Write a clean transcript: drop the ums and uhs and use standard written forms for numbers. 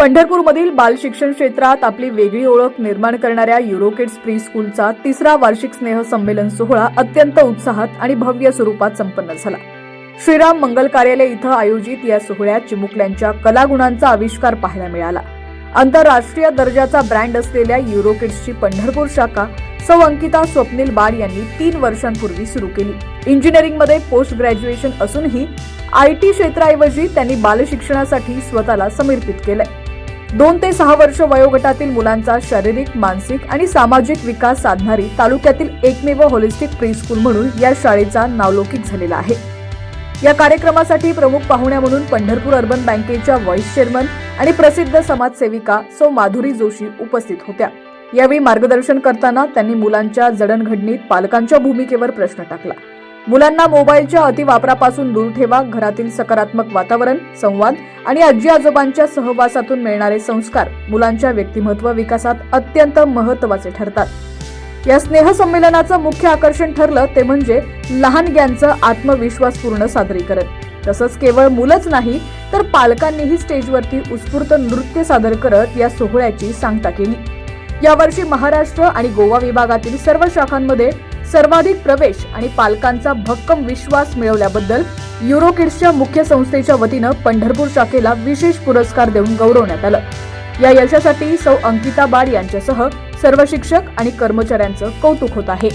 पंढरपूरमधील बाल शिक्षण क्षेत्रात आपली वेगळी ओळख निर्माण करणाऱ्या युरोकिड्स प्री स्कूलचा तिसरा वार्षिक स्नेह संमेलन सोहळा अत्यंत उत्साहात आणि भव्य स्वरूपात संपन्न झाला। श्रीराम मंगल कार्यालय इथं आयोजित या सोहळ्यात चिमुकल्यांच्या कलागुणांचा आविष्कार पाहायला मिळाला। आंतरराष्ट्रीय दर्जाचा ब्रँड असलेल्या युरोकिड्सची पंढरपूर शाखा सौ अंकिता स्वप्नील बार यांनी 3 वर्षांपूर्वी सुरू केली। इंजिनिअरिंगमध्ये पोस्ट ग्रॅज्युएशन असूनही IT क्षेत्राऐवजी त्यांनी बाल शिक्षणासाठी स्वतःला समर्पित केलंय। 2 ते 6 वर्ष वयोगटातील मुलांचा शारीरिक, मानसिक आणि सामाजिक विकास साधणारी तालुक्यातील एकमेव होलिस्टिक प्री स्कूल म्हणून या शाळेचा नावलौकिक झालेला आहे। या कार्यक्रमासाठी प्रमुख पाहुण्या म्हणून पंढरपूर अर्बन बँकेच्या व्हाईस चेअरमन आणि प्रसिद्ध समाजसेविका सौ माधुरी जोशी उपस्थित होत्या। यावेळी मार्गदर्शन करताना त्यांनी मुलांच्या जडणघडणीत पालकांच्या भूमिकेवर प्रश्न टाकला। मुलांना मोबाईलच्या अतिवापरापासून दूर ठेवा, घरातील सकारात्मक वातावरण, संवाद आणि आजी आजोबांच्या सहवासातून मिळणारे संस्कार मुलांच्या व्यक्तिमत्व विकासात अत्यंत महत्त्वाचे ठरतात। या स्नेह संमेलनाचं मुख्य आकर्षण ठरलं ते म्हणजे लहानग्यांचं आत्मविश्वासपूर्ण सादरीकरण। तसंच केवळ मुलंच नाही तर पालकांनीही स्टेजवरती उत्स्फूर्त नृत्य सादर करत या सोहळ्याची सांगता केली। यावर्षी महाराष्ट्र आणि गोवा विभागातील सर्व शाखांमध्ये सर्वाधिक प्रवेश आणि पालकांचा भक्कम विश्वास मिळवल्याबद्दल युरोकिड्सच्या मुख्य संस्थेच्या वतीनं पंढरपूर शाखेला विशेष पुरस्कार देऊन गौरवण्यात आलं। या यशासाठी सौ अंकिता बार यांच्यासह सर्व शिक्षक आणि कर्मचाऱ्यांचं कौतुक होत आहे।